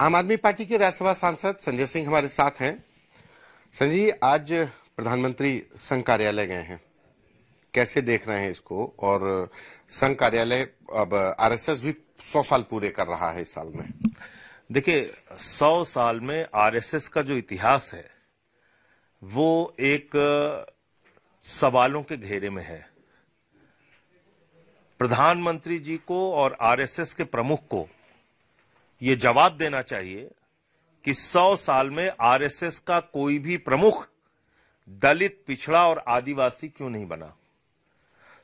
आम आदमी पार्टी के राज्यसभा सांसद संजय सिंह हमारे साथ हैं। संजय जी, आज प्रधानमंत्री संघ कार्यालय गए हैं, कैसे देख रहे हैं इसको? और संघ कार्यालय अब आरएसएस भी 100 साल पूरे कर रहा है इस साल में। देखिए, 100 साल में आरएसएस का जो इतिहास है वो एक सवालों के घेरे में है। प्रधानमंत्री जी को और आरएसएस के प्रमुख को ये जवाब देना चाहिए कि 100 साल में आरएसएस का कोई भी प्रमुख दलित, पिछड़ा और आदिवासी क्यों नहीं बना।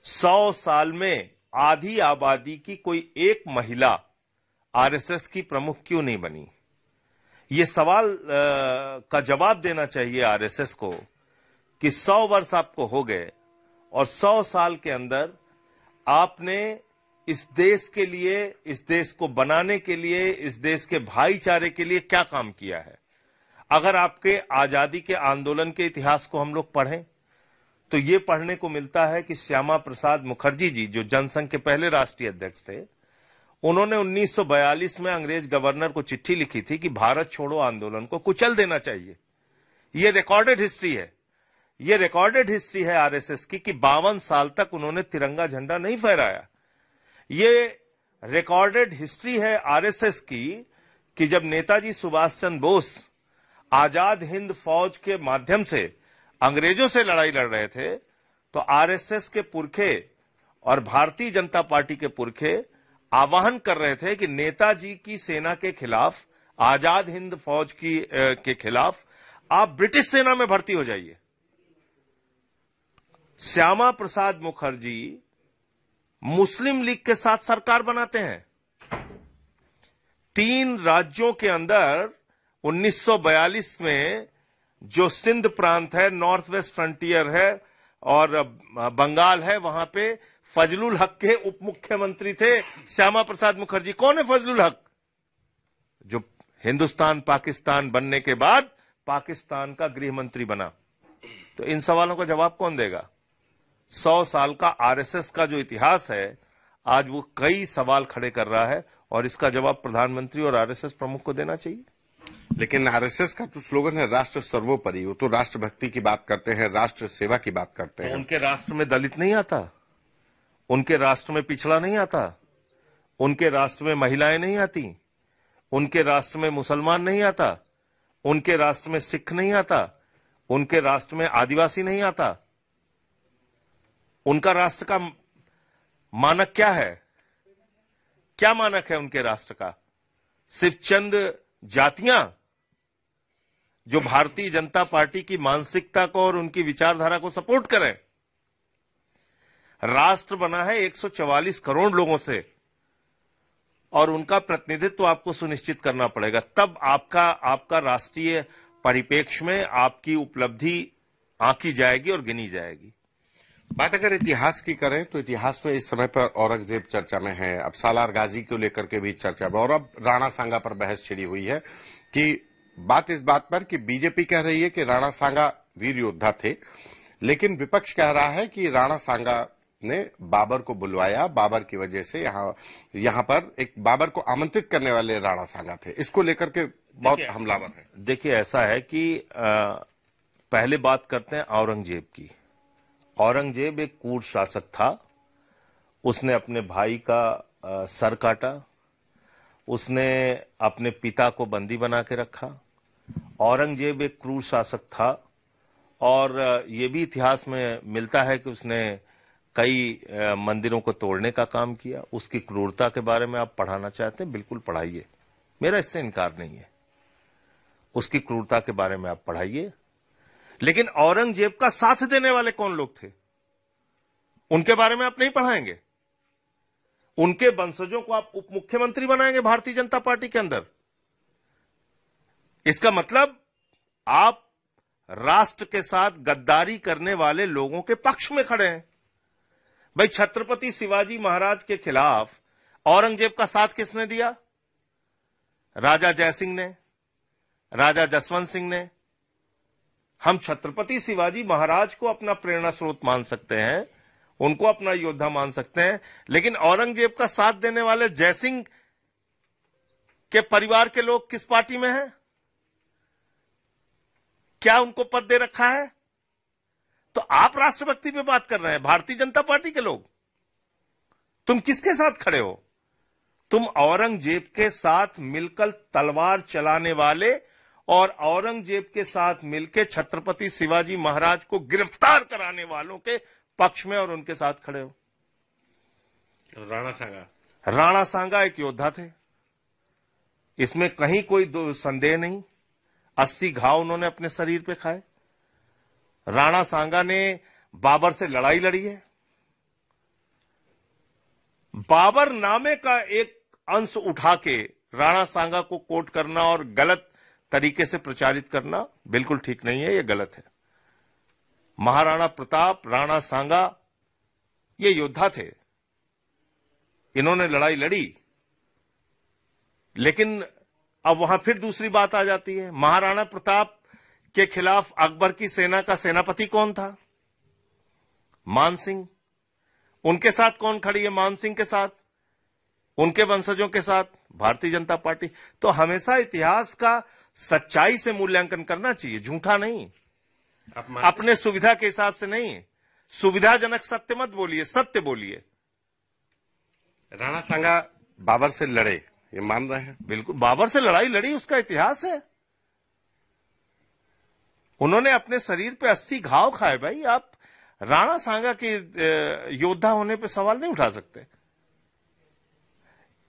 100 साल में आधी आबादी की कोई एक महिला आरएसएस की प्रमुख क्यों नहीं बनी। ये सवाल का जवाब देना चाहिए आरएसएस को कि 100 वर्ष आपको हो गए और 100 साल के अंदर आपने इस देश के लिए, इस देश को बनाने के लिए, इस देश के भाईचारे के लिए क्या काम किया है। अगर आपके आजादी के आंदोलन के इतिहास को हम लोग पढ़ें तो ये पढ़ने को मिलता है कि श्यामा प्रसाद मुखर्जी जी, जो जनसंघ के पहले राष्ट्रीय अध्यक्ष थे, उन्होंने 1942 में अंग्रेज गवर्नर को चिट्ठी लिखी थी कि भारत छोड़ो आंदोलन को कुचल देना चाहिए। ये रिकॉर्डेड हिस्ट्री है। ये रिकॉर्डेड हिस्ट्री है आरएसएस की कि 52 साल तक उन्होंने तिरंगा झंडा नहीं फहराया। ये रिकॉर्डेड हिस्ट्री है आरएसएस की कि जब नेताजी सुभाष चंद्र बोस आजाद हिंद फौज के माध्यम से अंग्रेजों से लड़ाई लड़ रहे थे तो आरएसएस के पुरखे और भारतीय जनता पार्टी के पुरखे आह्वान कर रहे थे कि नेताजी की सेना के खिलाफ, आजाद हिंद फौज के खिलाफ आप ब्रिटिश सेना में भर्ती हो जाइए। श्यामा प्रसाद मुखर्जी मुस्लिम लीग के साथ सरकार बनाते हैं। 3 राज्यों के अंदर 1942 में जो सिंध प्रांत है, नॉर्थ वेस्ट फ्रंटियर है और बंगाल है, वहां पे फजलुल हक के उप मुख्यमंत्री थे श्यामा प्रसाद मुखर्जी। कौन है फजलुल हक? जो हिंदुस्तान पाकिस्तान बनने के बाद पाकिस्तान का गृह मंत्री बना। तो इन सवालों का जवाब कौन देगा? 100 साल का आरएसएस का जो इतिहास है, आज वो कई सवाल खड़े कर रहा है और इसका जवाब प्रधानमंत्री और आरएसएस प्रमुख को देना चाहिए। लेकिन आरएसएस का तो स्लोगन है राष्ट्र सर्वोपरि। वो तो राष्ट्रभक्ति की बात करते हैं, राष्ट्र सेवा की बात करते हैं। तो उनके राष्ट्र में दलित नहीं आता, उनके राष्ट्र में पिछड़ा नहीं आता, उनके राष्ट्र में महिलाएं नहीं आती, उनके राष्ट्र में मुसलमान नहीं आता, उनके राष्ट्र में सिख नहीं आता, उनके राष्ट्र में आदिवासी नहीं आता। उनका राष्ट्र का मानक क्या है? क्या मानक है उनके राष्ट्र का? सिर्फ चंद जातियां जो भारतीय जनता पार्टी की मानसिकता को और उनकी विचारधारा को सपोर्ट करें। राष्ट्र बना है 144 करोड़ लोगों से और उनका प्रतिनिधित्व आपको सुनिश्चित करना पड़ेगा। तब आपका राष्ट्रीय परिप्रेक्ष्य में आपकी उपलब्धि आंकी जाएगी और गिनी जाएगी। बात अगर इतिहास की करें तो इतिहास में इस समय पर औरंगजेब चर्चा में है, अब सालार गाजी को लेकर के भी चर्चा में, और अब राणा सांगा पर बहस छिड़ी हुई है कि बात इस बात पर कि बीजेपी कह रही है कि राणा सांगा वीर योद्धा थे, लेकिन विपक्ष कह रहा है कि राणा सांगा ने बाबर को बुलवाया, बाबर की वजह से यहां पर एक बाबर को आमंत्रित करने वाले राणा सांगा थे। इसको लेकर के बहुत हमलावर है। देखिए, ऐसा है कि पहले बात करते हैं औरंगजेब की। औरंगजेब एक क्रूर शासक था। उसने अपने भाई का सर काटा, उसने अपने पिता को बंदी बना के रखा। औरंगजेब एक क्रूर शासक था और ये भी इतिहास में मिलता है कि उसने कई मंदिरों को तोड़ने का काम किया। उसकी क्रूरता के बारे में आप पढ़ाना चाहते हैं, बिल्कुल पढ़ाइए, मेरा इससे इनकार नहीं है। उसकी क्रूरता के बारे में आप पढ़ाइए। लेकिन औरंगजेब का साथ देने वाले कौन लोग थे, उनके बारे में आप नहीं पढ़ाएंगे। उनके वंशजों को आप उप मुख्यमंत्री बनाएंगे भारतीय जनता पार्टी के अंदर। इसका मतलब आप राष्ट्र के साथ गद्दारी करने वाले लोगों के पक्ष में खड़े हैं। भाई, छत्रपति शिवाजी महाराज के खिलाफ औरंगजेब का साथ किसने दिया? राजा जयसिंह ने, राजा जसवंत सिंह ने। हम छत्रपति शिवाजी महाराज को अपना प्रेरणा स्रोत मान सकते हैं, उनको अपना योद्धा मान सकते हैं, लेकिन औरंगजेब का साथ देने वाले जयसिंह के परिवार के लोग किस पार्टी में हैं? क्या उनको पद दे रखा है? तो आप राष्ट्रभक्ति पे बात कर रहे हैं, भारतीय जनता पार्टी के लोग। तुम किसके साथ खड़े हो? तुम औरंगजेब के साथ मिलकर तलवार चलाने वाले और औरंगजेब के साथ मिलकर छत्रपति शिवाजी महाराज को गिरफ्तार कराने वालों के पक्ष में और उनके साथ खड़े हो। राणा सांगा एक योद्धा थे, इसमें कहीं कोई संदेह नहीं। 80 घाव उन्होंने अपने शरीर पे खाए। राणा सांगा ने बाबर से लड़ाई लड़ी है। बाबर नामे का एक अंश उठा के राणा सांगा को कोट करना और गलत तरीके से प्रचारित करना बिल्कुल ठीक नहीं है, यह गलत है। महाराणा प्रताप, राणा सांगा ये योद्धा थे, इन्होंने लड़ाई लड़ी। लेकिन अब वहां फिर दूसरी बात आ जाती है, महाराणा प्रताप के खिलाफ अकबर की सेना का सेनापति कौन था? मान सिंह। उनके साथ कौन खड़ी है? मान सिंह के साथ, उनके वंशजों के साथ भारतीय जनता पार्टी। तो हमेशा इतिहास का सच्चाई से मूल्यांकन करना चाहिए, झूठा नहीं, अपने सुविधा के हिसाब से नहीं। सुविधाजनक सत्य मत बोलिए, सत्य बोलिए। राणा सांगा बाबर से लड़े, ये मान रहे हैं? बिल्कुल, बाबर से लड़ाई लड़ी, उसका इतिहास है। उन्होंने अपने शरीर पे 80 घाव खाए। भाई, आप राणा सांगा के योद्धा होने पे सवाल नहीं उठा सकते।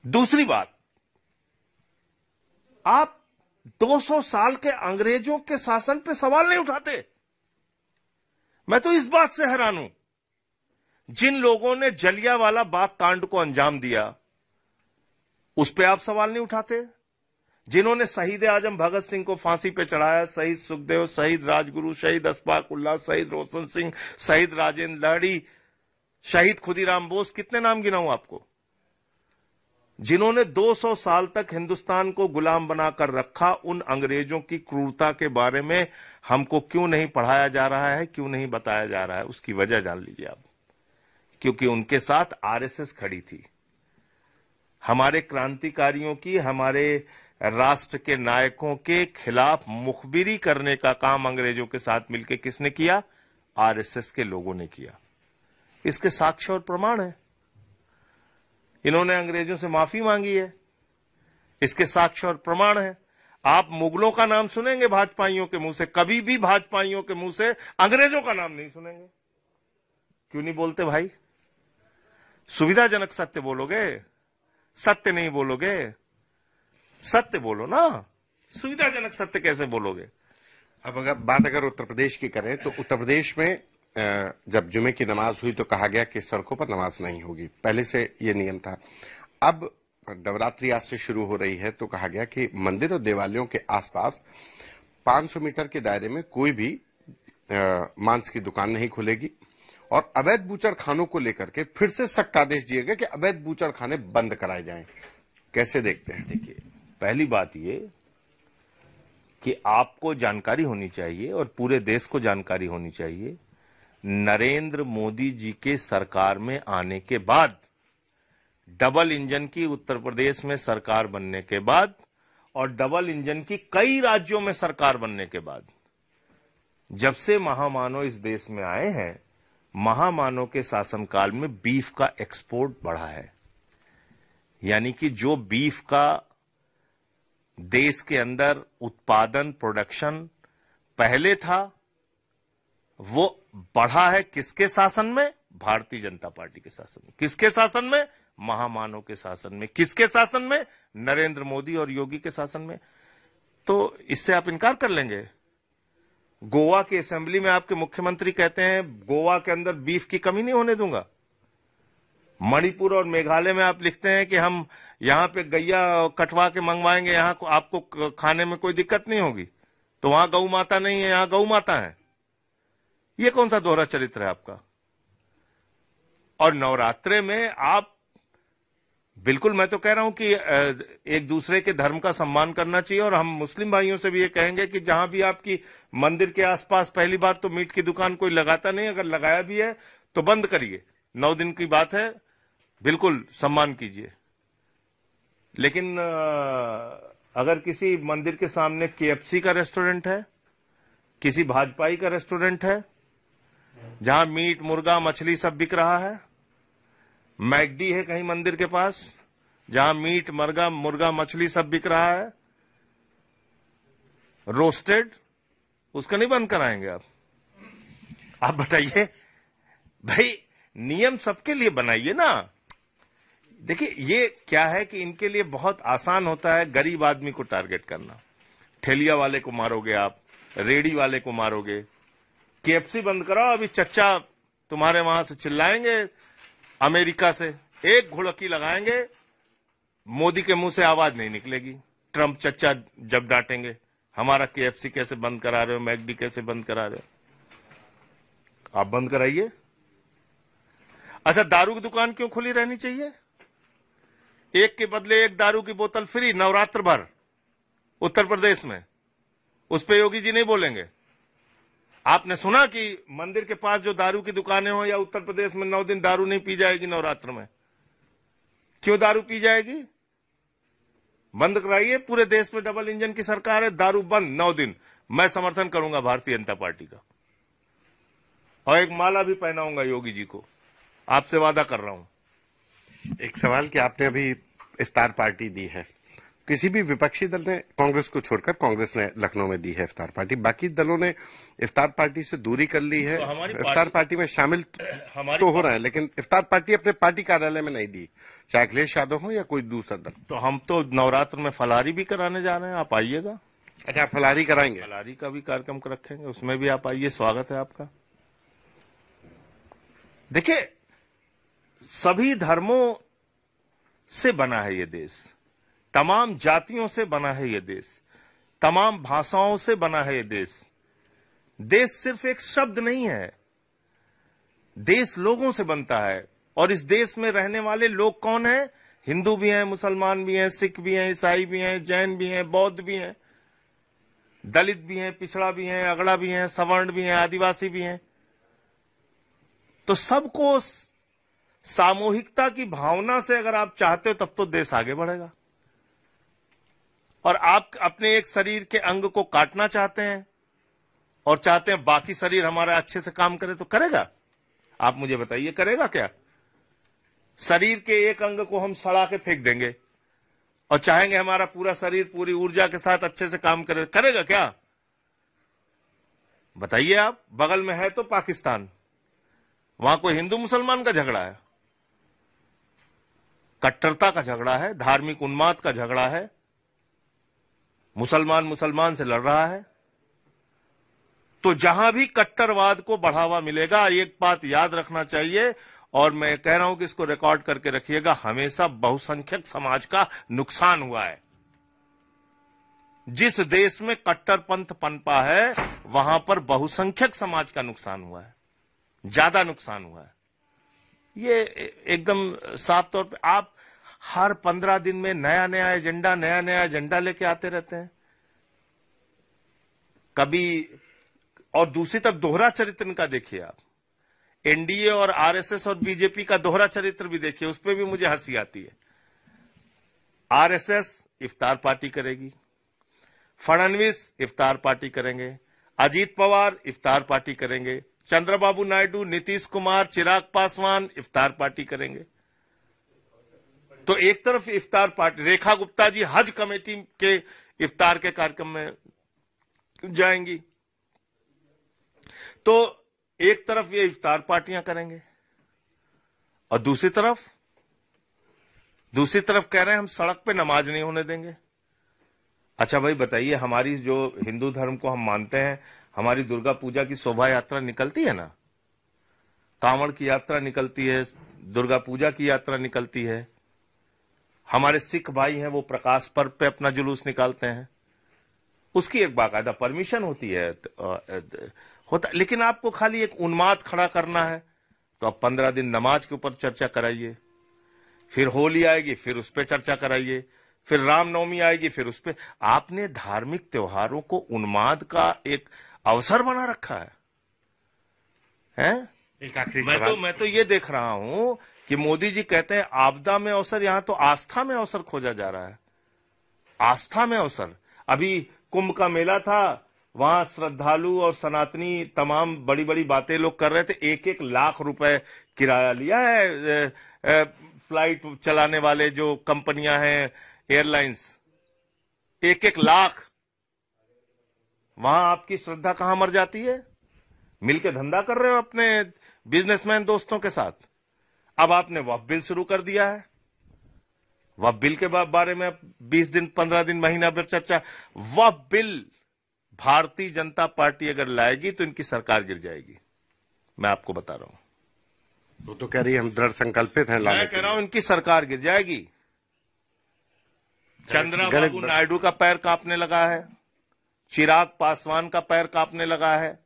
दूसरी बात, आप 200 साल के अंग्रेजों के शासन पे सवाल नहीं उठाते। मैं तो इस बात से हैरान हूं, जिन लोगों ने जलियांवाला बाग कांड को अंजाम दिया उस पे आप सवाल नहीं उठाते। जिन्होंने शहीद आजम भगत सिंह को फांसी पे चढ़ाया, शहीद सुखदेव, शहीद राजगुरु, शहीद अशफाक उल्लाह, शहीद रोशन सिंह, शहीद राजेंद्र लाड़ी, शहीद खुदीराम बोस, कितने नाम गिनाऊं आपको? जिन्होंने 200 साल तक हिंदुस्तान को गुलाम बनाकर रखा, उन अंग्रेजों की क्रूरता के बारे में हमको क्यों नहीं पढ़ाया जा रहा है, क्यों नहीं बताया जा रहा है? उसकी वजह जान लीजिए आप। क्योंकि उनके साथ आरएसएस खड़ी थी। हमारे क्रांतिकारियों की, हमारे राष्ट्र के नायकों के खिलाफ मुखबिरी करने का काम अंग्रेजों के साथ मिलकर किसने किया? आरएसएस के लोगों ने किया। इसके साक्ष्य और प्रमाण है। इन्होंने अंग्रेजों से माफी मांगी है, इसके साक्ष्य और प्रमाण है। आप मुगलों का नाम सुनेंगे भाजपाइयों के मुंह से, कभी भी भाजपाइयों के मुंह से अंग्रेजों का नाम नहीं सुनेंगे। क्यों नहीं बोलते भाई? सुविधाजनक सत्य बोलोगे, सत्य नहीं बोलोगे। सत्य बोलो ना, सुविधाजनक सत्य कैसे बोलोगे? अब अगर बात उत्तर प्रदेश की करें तो उत्तर प्रदेश में जब जुमे की नमाज हुई तो कहा गया कि सड़कों पर नमाज नहीं होगी। पहले से ये नियम था। अब नवरात्रि आज से शुरू हो रही है तो कहा गया कि मंदिर और देवालयों के आसपास 500 मीटर के दायरे में कोई भी मांस की दुकान नहीं खुलेगी और अवैध बूचड़ खानों को लेकर के फिर से सख्त आदेश दिए गए कि अवैध बूचड़ खाने बंद कराए जाएं। कैसे देखते हैं? देखिए, पहली बात ये कि आपको जानकारी होनी चाहिए और पूरे देश को जानकारी होनी चाहिए, नरेंद्र मोदी जी के सरकार में आने के बाद, डबल इंजन की उत्तर प्रदेश में सरकार बनने के बाद और डबल इंजन की कई राज्यों में सरकार बनने के बाद, जब से महामानव इस देश में आए हैं, महामानव के शासनकाल में बीफ का एक्सपोर्ट बढ़ा है। यानी कि जो बीफ का देश के अंदर उत्पादन, प्रोडक्शन पहले था, वो बढ़ा है। किसके शासन में? भारतीय जनता पार्टी के शासन में। किसके शासन में? महामानव के शासन में। किसके शासन में? नरेंद्र मोदी और योगी के शासन में। तो इससे आप इनकार कर लेंगे? गोवा की असेंबली में आपके मुख्यमंत्री कहते हैं गोवा के अंदर बीफ की कमी नहीं होने दूंगा। मणिपुर और मेघालय में आप लिखते हैं कि हम यहां पे गैया कटवा के मंगवाएंगे, यहां आपको खाने में कोई दिक्कत नहीं होगी। तो वहां गौ माता नहीं है, यहां गौ माता है। ये कौन सा दोहरा चरित्र है आपका? और नवरात्रे में आप बिल्कुल, मैं तो कह रहा हूं कि एक दूसरे के धर्म का सम्मान करना चाहिए। और हम मुस्लिम भाइयों से भी ये कहेंगे कि जहां भी आपकी मंदिर के आसपास, पहली बात तो मीट की दुकान कोई लगाता नहीं, अगर लगाया भी है तो बंद करिए। 9 दिन की बात है, बिल्कुल सम्मान कीजिए। लेकिन अगर किसी मंदिर के सामने केएफसी का रेस्टोरेंट है, किसी भाजपाई का रेस्टोरेंट है, जहां मीट, मुर्गा, मछली सब बिक रहा है, मैकडी है कहीं मंदिर के पास जहां मीट, मुर्गा, मछली सब बिक रहा है, रोस्टेड, उसका नहीं बंद कराएंगे आप बताइए भाई, नियम सबके लिए बनाइए ना। देखिए ये क्या है कि इनके लिए बहुत आसान होता है गरीब आदमी को टारगेट करना। ठेलिया वाले को मारोगे आप, रेडी वाले को मारोगे। केएफसी बंद कराओ, अभी चच्चा तुम्हारे वहां से चिल्लाएंगे, अमेरिका से एक घुड़की लगाएंगे, मोदी के मुंह से आवाज नहीं निकलेगी। ट्रंप चच्चा जब डांटेंगे, हमारा केएफसी कैसे बंद करा रहे हो, मैकडी कैसे बंद करा रहे हो, आप बंद कराइए। अच्छा, दारू की दुकान क्यों खुली रहनी चाहिए? एक के बदले एक दारू की बोतल फ्री नवरात्र भर उत्तर प्रदेश में, उस पे योगी जी नहीं बोलेंगे? आपने सुना कि मंदिर के पास जो दारू की दुकानें हो या उत्तर प्रदेश में 9 दिन दारू नहीं पी जाएगी नवरात्र में? क्यों दारू पी जाएगी? बंद कराइए। पूरे देश में डबल इंजन की सरकार है, दारू बंद 9 दिन। मैं समर्थन करूंगा भारतीय जनता पार्टी का, और एक माला भी पहनाऊंगा योगी जी को, आपसे वादा कर रहा हूं। एक सवाल कि आपने अभी इफ्तार पार्टी दी है, किसी भी विपक्षी दल ने, कांग्रेस को छोड़कर, कांग्रेस ने लखनऊ में दी है इफ्तार पार्टी, बाकी दलों ने इफ्तार पार्टी से दूरी कर ली है। तो इफ्तार पार्टी में शामिल तो हो रहा है, लेकिन इफ्तार पार्टी अपने पार्टी कार्यालय में नहीं दी, चाहे अखिलेश यादव हो या कोई दूसरा दल। तो हम तो नवरात्र में फलारी भी कराने जा रहे हैं, आप आइएगा। अच्छा, फलारी कराएंगे? फलारी का भी कार्यक्रम रखेंगे, उसमें भी आप आइए, स्वागत है आपका। देखिए, सभी धर्मों से बना है ये देश, तमाम जातियों से बना है ये देश, तमाम भाषाओं से बना है ये देश। देश सिर्फ एक शब्द नहीं है, देश लोगों से बनता है। और इस देश में रहने वाले लोग कौन हैं? हिंदू भी हैं, मुसलमान भी हैं, सिख भी हैं, ईसाई भी हैं, जैन भी हैं, बौद्ध भी हैं, दलित भी हैं, पिछड़ा भी हैं, अगड़ा भी हैं, सवर्ण भी हैं, आदिवासी भी हैं। तो सबको सामूहिकता की भावना से अगर आप चाहते हो तब तो देश आगे बढ़ेगा। और आप अपने एक शरीर के अंग को काटना चाहते हैं और चाहते हैं बाकी शरीर हमारा अच्छे से काम करे, तो करेगा? आप मुझे बताइए, करेगा क्या? शरीर के एक अंग को हम सड़ा के फेंक देंगे और चाहेंगे हमारा पूरा शरीर पूरी ऊर्जा के साथ अच्छे से काम करे, करेगा क्या? बताइए आप। बगल में है तो पाकिस्तान, वहां कोई हिंदू मुसलमान का झगड़ा है, कट्टरता का झगड़ा है, धार्मिक उन्माद का झगड़ा है, मुसलमान से लड़ रहा है। तो जहां भी कट्टरवाद को बढ़ावा मिलेगा, एक बात याद रखना चाहिए, और मैं कह रहा हूं कि इसको रिकॉर्ड करके रखिएगा, हमेशा बहुसंख्यक समाज का नुकसान हुआ है। जिस देश में कट्टरपंथ पनपा है वहां पर बहुसंख्यक समाज का नुकसान हुआ है, ज्यादा नुकसान हुआ है। ये एकदम साफ तौर पे आप हर 15 दिन में नया नया एजेंडा लेके आते रहते हैं कभी। और दूसरी तरफ दोहरा चरित्र का देखिए आप, एनडीए और आरएसएस और बीजेपी का दोहरा चरित्र भी देखिए, उस पर भी मुझे हंसी आती है। आरएसएस इफ्तार पार्टी करेगी, फडणवीस इफ्तार पार्टी करेंगे, अजीत पवार इफ्तार पार्टी करेंगे, चंद्रबाबू नायडू, नीतीश कुमार, चिराग पासवान इफ्तार पार्टी करेंगे। तो एक तरफ इफ्तार पार्टी, रेखा गुप्ता जी हज कमेटी के इफ्तार के कार्यक्रम में जाएंगी, तो एक तरफ ये इफ्तार पार्टियां करेंगे और दूसरी तरफ कह रहे हैं हम सड़क पे नमाज नहीं होने देंगे। अच्छा भाई बताइए, हमारी जो हिंदू धर्म को हम मानते हैं, हमारी दुर्गा पूजा की शोभा यात्रा निकलती है ना, कांवड़ की यात्रा निकलती है, दुर्गा पूजा की यात्रा निकलती है। हमारे सिख भाई हैं वो प्रकाश पर्व पे अपना जुलूस निकालते हैं, उसकी एक बाकायदा परमिशन होती है होता। लेकिन आपको खाली एक उन्माद खड़ा करना है, तो अब 15 दिन नमाज के ऊपर चर्चा कराइए, फिर होली आएगी फिर उस पर चर्चा कराइए, फिर रामनवमी आएगी फिर उस पर। आपने धार्मिक त्योहारों को उन्माद का एक अवसर बना रखा है? एक आखिरी सवाल, मैं तो ये देख रहा हूं कि मोदी जी कहते हैं आपदा में अवसर, यहां तो आस्था में अवसर खोजा जा रहा है। आस्था में अवसर। अभी कुंभ का मेला था, वहां श्रद्धालु और सनातनी तमाम बड़ी बड़ी बातें लोग कर रहे थे। 1-1 लाख रुपए किराया लिया है फ्लाइट चलाने वाले जो कंपनियां हैं, एयरलाइंस, 1-1 लाख। वहां आपकी श्रद्धा कहां मर जाती है? मिलके धंधा कर रहे हो अपने बिजनेसमैन दोस्तों के साथ। अब आपने वक्फ बिल शुरू कर दिया है। वक्फ बिल के बारे में 20 दिन, 15 दिन, महीना भर चर्चा। वक्फ बिल भारतीय जनता पार्टी अगर लाएगी तो इनकी सरकार गिर जाएगी, मैं आपको बता रहा हूं। वो तो कह रही है हम दृढ़ संकल्पित हैं लाने मैं कह रहा हूं इनकी सरकार गिर जाएगी। चंद्रबाबू नायडू का पैर कांपने लगा है, चिराग पासवान का पैर कांपने लगा है,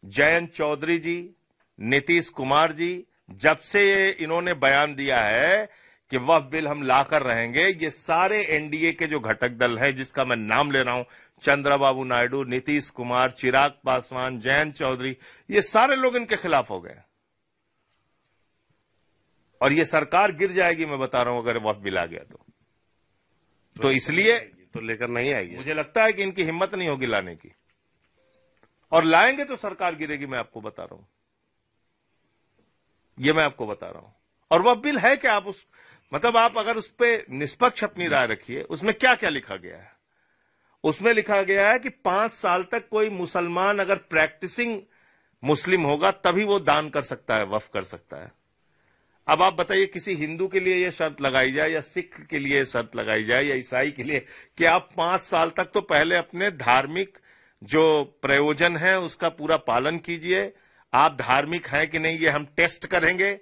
जयंत चौधरी जी, नीतीश कुमार जी, जब से इन्होंने बयान दिया है कि वक्फ बिल हम लाकर रहेंगे, ये सारे एनडीए के जो घटक दल हैं, जिसका मैं नाम ले रहा हूं, चंद्रबाबू नायडू, नीतीश कुमार, चिराग पासवान, जयंत चौधरी, ये सारे लोग इनके खिलाफ हो गए और ये सरकार गिर जाएगी। मैं बता रहा हूं अगर वक्फ बिल आ गया तो इसलिए तो लेकर नहीं आएगी। मुझे लगता है कि इनकी हिम्मत नहीं होगी लाने की, और लाएंगे तो सरकार गिरेगी। मैं आपको बता रहा हूं, ये मैं आपको बता रहा हूं। और वह बिल है क्या, आप उस मतलब आप अगर उस पर निष्पक्ष अपनी राय रखिए, उसमें क्या क्या लिखा गया है। उसमें लिखा गया है कि 5 साल तक कोई मुसलमान अगर प्रैक्टिसिंग मुस्लिम होगा तभी वो दान कर सकता है, वक्फ कर सकता है। अब आप बताइए, किसी हिंदू के लिए यह शर्त लगाई जाए, या सिख के लिए शर्त लगाई जाए, या ईसाई के लिए, कि आप 5 साल तक तो पहले अपने धार्मिक जो प्रयोजन है उसका पूरा पालन कीजिए। आप धार्मिक हैं कि नहीं ये हम टेस्ट करेंगे।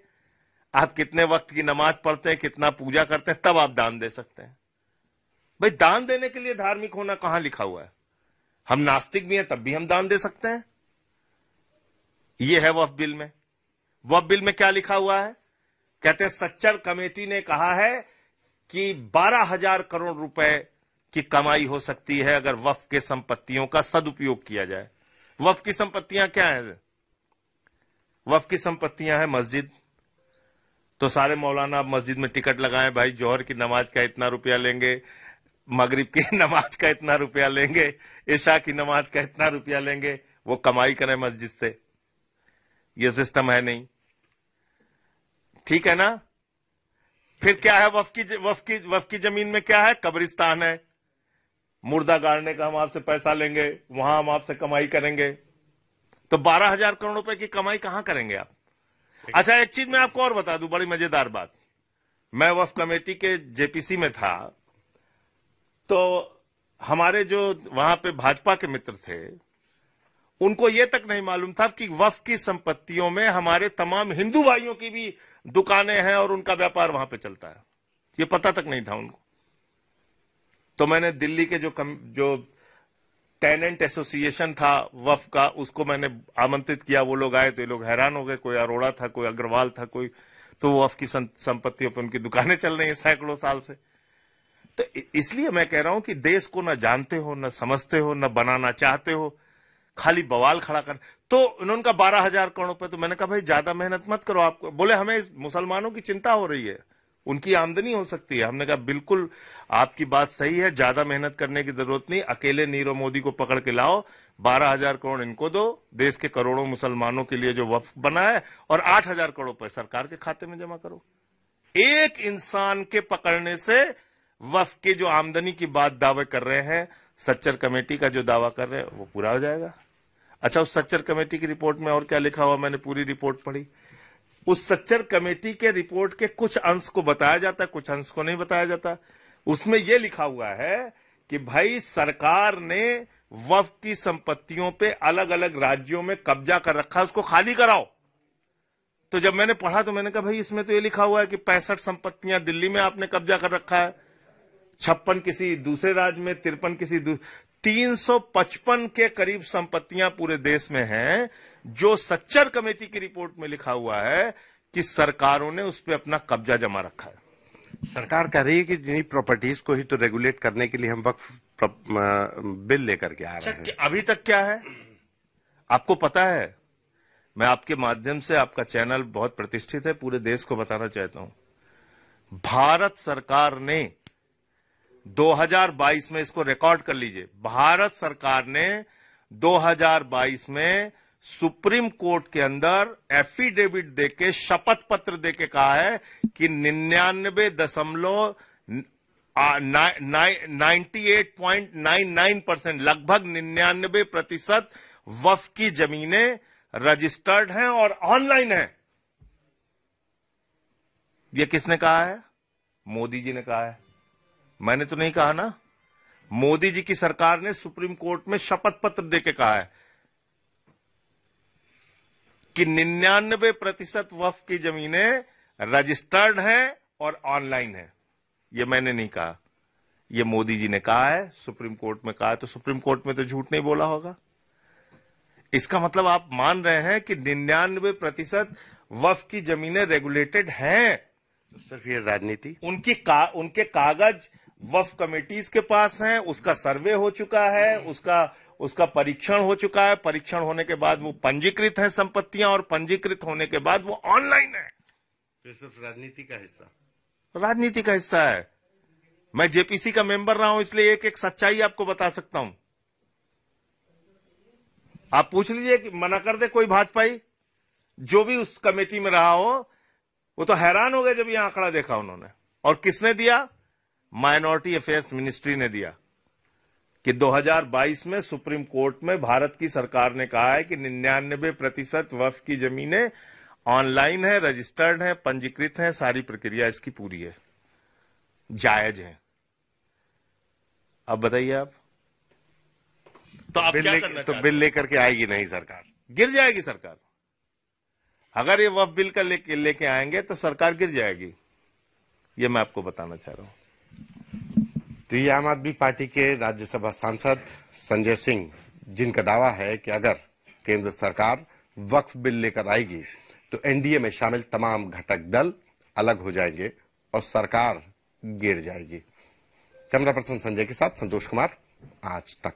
आप कितने वक्त की नमाज पढ़ते हैं, कितना पूजा करते हैं, तब आप दान दे सकते हैं। भाई, दान देने के लिए धार्मिक होना कहां लिखा हुआ है? हम नास्तिक भी हैं तब भी हम दान दे सकते हैं। यह है वक्फ बिल में। वक्फ बिल में क्या लिखा हुआ है? कहते हैं सच्चर कमेटी ने कहा है कि 12,000 करोड़ रुपए की कमाई हो सकती है अगर वक्फ के संपत्तियों का सदुपयोग किया जाए। वक्फ की संपत्तियां क्या है? वक्फ की संपत्तियां हैं मस्जिद। तो सारे मौलाना अब मस्जिद में टिकट लगाएं, भाई जोहर की नमाज का इतना रुपया लेंगे, मगरिब की नमाज का इतना रुपया लेंगे, इशा की नमाज का इतना रुपया लेंगे, वो कमाई करें मस्जिद से। ये सिस्टम है नहीं, ठीक है ना? फिर क्या है वक्फ की जमीन में? क्या है? कब्रिस्तान है। मुर्दा गाड़ने का हम आपसे पैसा लेंगे, वहां हम आपसे कमाई करेंगे। तो 12,000 करोड़ रुपए की कमाई कहां करेंगे आप? अच्छा, एक चीज मैं आपको और बता दूं, बड़ी मजेदार बात। मैं वक्फ कमेटी के जेपीसी में था, तो हमारे जो वहां पे भाजपा के मित्र थे, उनको यह तक नहीं मालूम था कि वक्फ की संपत्तियों में हमारे तमाम हिंदू भाइयों की भी दुकानें हैं और उनका व्यापार वहां पे चलता है। ये पता तक नहीं था उनको। तो मैंने दिल्ली के जो टेनेंट एसोसिएशन था वक्फ का, उसको मैंने आमंत्रित किया। वो लोग आए तो ये लोग हैरान हो गए। कोई अरोड़ा था, कोई अग्रवाल था, कोई, तो वक्फ की संपत्तियों पर उनकी दुकानें चल रही हैं सैकड़ों साल से। तो इसलिए मैं कह रहा हूं कि देश को न जानते हो, न समझते हो, न बनाना चाहते हो, खाली बवाल खड़ा कर। तो उन्होंने कहा 12,000 करोड़ रुपए। तो मैंने कहा भाई ज्यादा मेहनत मत करो। आपको बोले हमें मुसलमानों की चिंता हो रही है, उनकी आमदनी हो सकती है। हमने कहा बिल्कुल आपकी बात सही है, ज्यादा मेहनत करने की जरूरत नहीं। अकेले नीरव मोदी को पकड़ के लाओ, 12,000 करोड़ इनको दो, देश के करोड़ों मुसलमानों के लिए जो वक्फ बना है, और 8,000 करोड़ रुपए सरकार के खाते में जमा करो। एक इंसान के पकड़ने से वक्फ की जो आमदनी की बात दावे कर रहे हैं, सच्चर कमेटी का जो दावा कर रहे हैं, वो पूरा हो जाएगा। अच्छा, उस सच्चर कमेटी की रिपोर्ट में और क्या लिखा हुआ? मैंने पूरी रिपोर्ट पढ़ी। उस सच्चर कमेटी के रिपोर्ट के कुछ अंश को बताया जाता है, कुछ अंश को नहीं बताया जाता। उसमें यह लिखा हुआ है कि भाई सरकार ने वक्फ की संपत्तियों पे अलग अलग राज्यों में कब्जा कर रखा है, उसको खाली कराओ। तो जब मैंने पढ़ा तो मैंने कहा भाई इसमें तो ये लिखा हुआ है कि 65 संपत्तियां दिल्ली में आपने कब्जा कर रखा है, 56 किसी दूसरे राज्य में, 53 किसी 355 के करीब संपत्तियां पूरे देश में हैं, जो सच्चर कमेटी की रिपोर्ट में लिखा हुआ है कि सरकारों ने उस पर अपना कब्जा जमा रखा है। सरकार कह रही है कि जिन्हीं प्रॉपर्टीज को ही तो रेगुलेट करने के लिए हम वक्फ बिल लेकर के आ रहे हैं। अभी तक क्या है आपको पता है? मैं आपके माध्यम से, आपका चैनल बहुत प्रतिष्ठित है, पूरे देश को बताना चाहता हूं, भारत सरकार ने 2022 में, इसको रिकॉर्ड कर लीजिए, भारत सरकार ने 2022 में सुप्रीम कोर्ट के अंदर एफिडेविट देके, शपथ पत्र देके कहा है कि 98.99%, लगभग 99% वक्फ की जमीनें रजिस्टर्ड हैं और ऑनलाइन हैं। यह किसने कहा है? मोदी जी ने कहा है, मैंने तो नहीं कहा ना। मोदी जी की सरकार ने सुप्रीम कोर्ट में शपथ पत्र देके कहा है कि 99% वक्फ की जमीनें रजिस्टर्ड हैं और ऑनलाइन हैं। यह मैंने नहीं कहा, यह मोदी जी ने कहा है, सुप्रीम कोर्ट में कहा है, तो सुप्रीम कोर्ट में तो झूठ नहीं बोला होगा। इसका मतलब आप मान रहे हैं कि 99% वक्फ की जमीनें रेगुलेटेड हैं। तो सिर्फ ये राजनीति, उनके कागज वक्फ कमेटीज के पास हैं, उसका सर्वे हो चुका है, उसका परीक्षण हो चुका है, परीक्षण होने के बाद वो पंजीकृत है संपत्तियां, और पंजीकृत होने के बाद वो ऑनलाइन है। तो सिर्फ राजनीति का हिस्सा, राजनीति का हिस्सा है। मैं जेपीसी का मेंबर रहा हूं, इसलिए एक एक सच्चाई आपको बता सकता हूं। आप पूछ लीजिए कि मना कर दे कोई भाजपाई, जो भी उस कमेटी में रहा हो, वो तो हैरान हो गए जब यह आंकड़ा देखा उन्होंने। और किसने दिया? माइनॉरिटी अफेयर्स मिनिस्ट्री ने दिया कि 2022 में सुप्रीम कोर्ट में भारत की सरकार ने कहा है कि 99% वक्फ की जमीनें ऑनलाइन है, रजिस्टर्ड है, पंजीकृत है, सारी प्रक्रिया इसकी पूरी है, जायज है। अब बताइए आप, तो आप क्या करना तो बिल लेकर के आएगी नहीं सरकार? गिर जाएगी सरकार। अगर ये वक्फ बिल का लेके आएंगे तो सरकार गिर जाएगी, ये मैं आपको बताना चाह रहा हूं। तो ये आम आदमी पार्टी के राज्यसभा सांसद संजय सिंह, जिनका दावा है कि अगर केंद्र सरकार वक्फ बिल लेकर आएगी तो एनडीए में शामिल तमाम घटक दल अलग हो जाएंगे और सरकार गिर जाएगी। कैमरा पर्सन संजय के साथ संतोष कुमार, आज तक।